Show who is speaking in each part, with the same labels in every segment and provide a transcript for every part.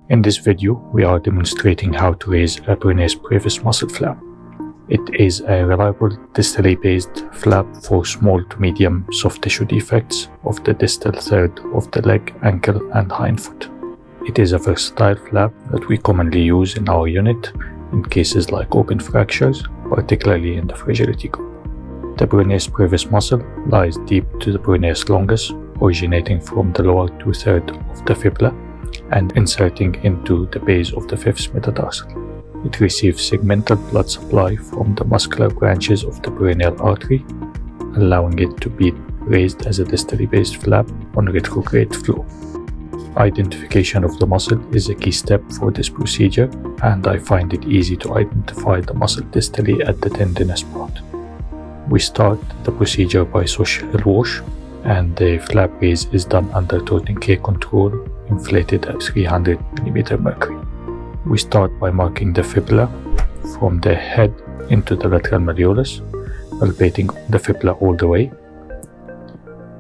Speaker 1: In this video, we are demonstrating how to raise a Peroneus Brevis muscle flap. It is a reliable distally based flap for small to medium soft tissue defects of the distal third of the leg, ankle, and hindfoot. It is a versatile flap that we commonly use in our unit in cases like open fractures, particularly in the fragility group. The Peroneus Brevis muscle lies deep to the Peroneus longus, originating from the lower two-thirds of the fibula and inserting into the base of the fifth metatarsal. It receives segmental blood supply from the muscular branches of the peroneal artery, allowing it to be raised as a distally based flap on retrograde flow. Identification of the muscle is a key step for this procedure, and I find it easy to identify the muscle distally at the tendinous part. We start the procedure by social wash, and the flap raise is done under tourniquet control, inflated at 300 mm mercury. We start by marking the fibula from the head into the lateral malleolus, palpating the fibula all the way.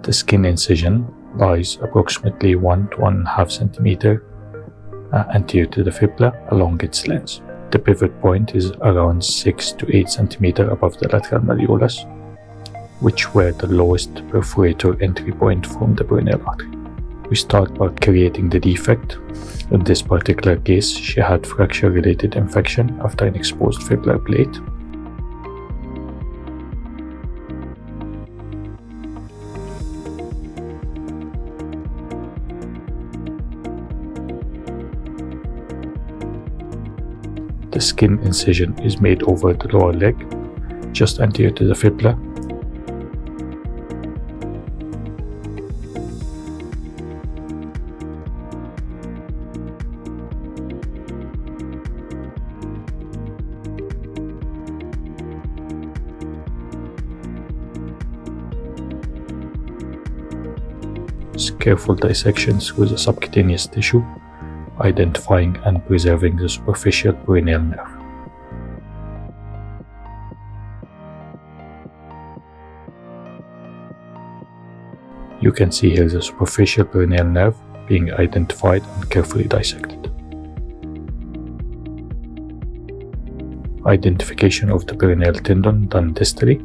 Speaker 1: The skin incision lies approximately 1 to 1.5 centimeter anterior to the fibula along its length. The pivot point is around 6 to 8 centimeter above the lateral malleolus, which were the lowest perforator entry point from the peroneal artery. We start by creating the defect. In this particular case, she had fracture-related infection after an exposed fibular plate. The skin incision is made over the lower leg, just anterior to the fibula. Careful dissection through the subcutaneous tissue, identifying and preserving the superficial peroneal nerve. You can see here the superficial peroneal nerve being identified and carefully dissected. Identification of the peroneal tendon done distally.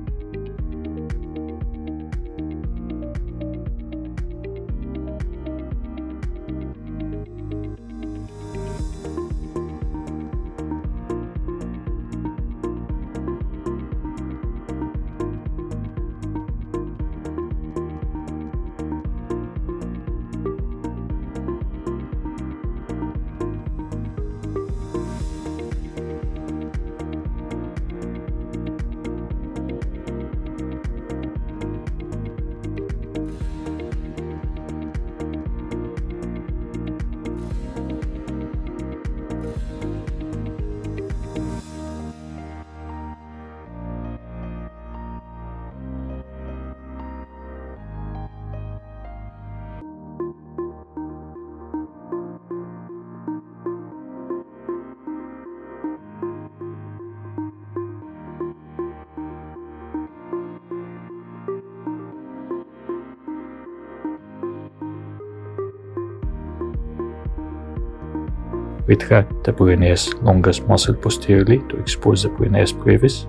Speaker 1: Retract the Peroneus longus muscle posteriorly to expose the Peroneus brevis,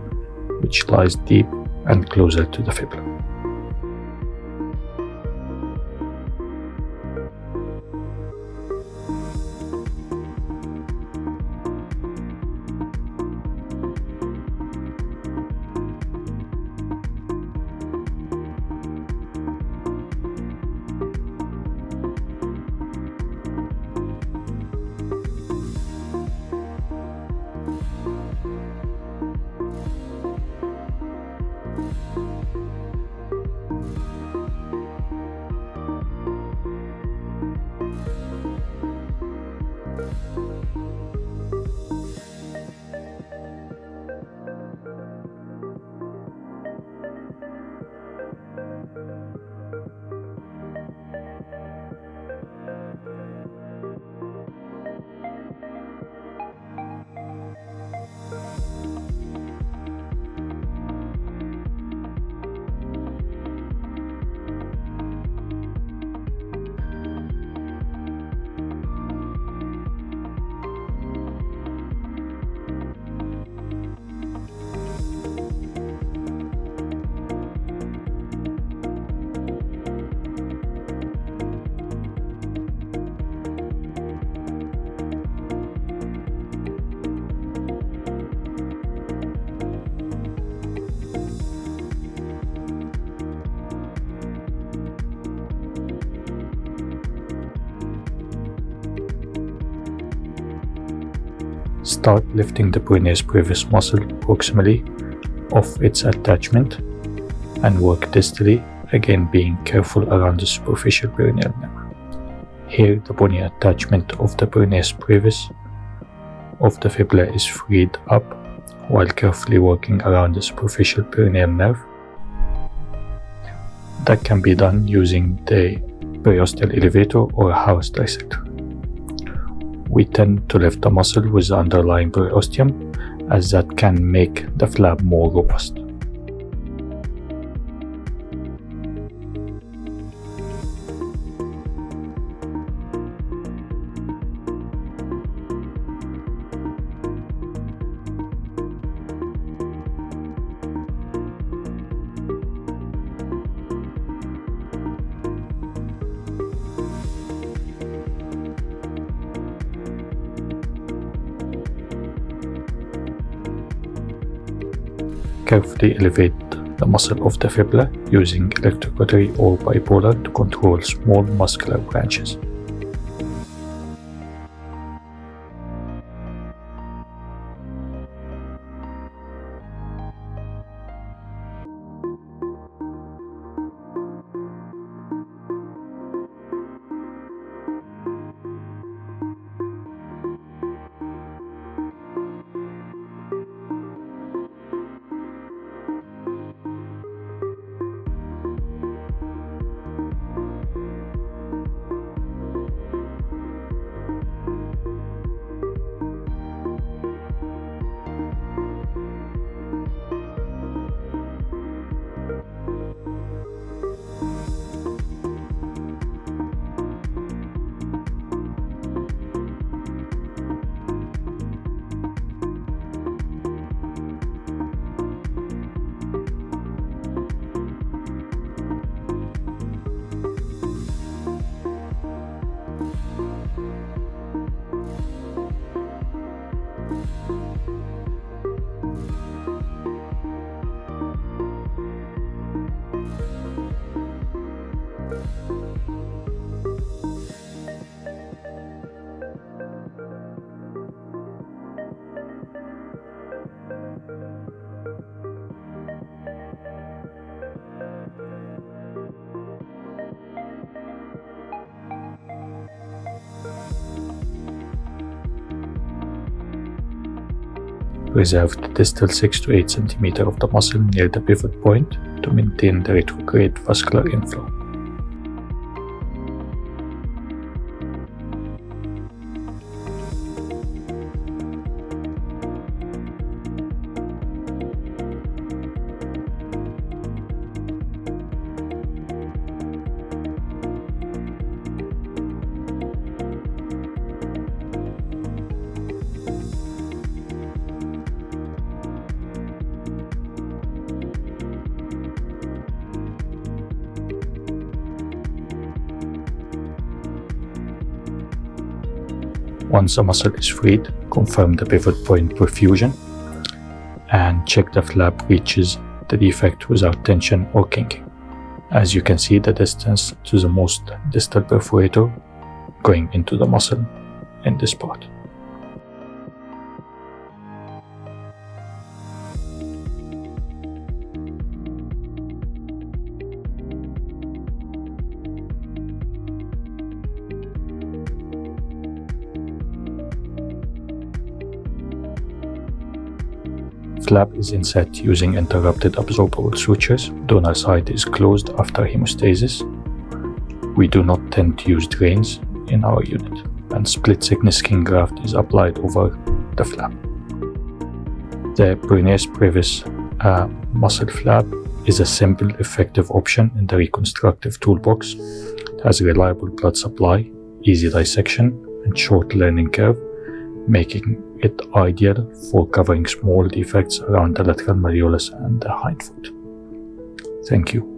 Speaker 1: which lies deep and closer to the fibula. Start lifting the Peroneus Brevis muscle proximally off its attachment and work distally, again being careful around the superficial peroneal nerve. Here the bony attachment of the Peroneus Brevis of the fibula is freed up while carefully working around the superficial peroneal nerve. That can be done using the periosteal elevator or a house dissector. We tend to lift the muscle with the underlying periosteum, as that can make the flap more robust. Carefully elevate the muscle of the fibula using electrocautery or bipolar to control small muscular branches. Preserve the distal 6 to 8 cm of the muscle near the pivot point to maintain the retrograde vascular inflow. Once the muscle is freed, confirm the pivot point perfusion and check the flap reaches the defect without tension or kinking. As you can see, the distance to the most distal perforator going into the muscle in this part. Flap is inset using interrupted absorbable sutures. Donor site is closed after hemostasis. We do not tend to use drains in our unit, and split thickness skin graft is applied over the flap. The Peroneus Brevis muscle flap is a simple, effective option in the reconstructive toolbox. It has reliable blood supply, easy dissection, and short learning curve, making it ideal for covering small defects around the lateral malleolus and the hindfoot. Thank you.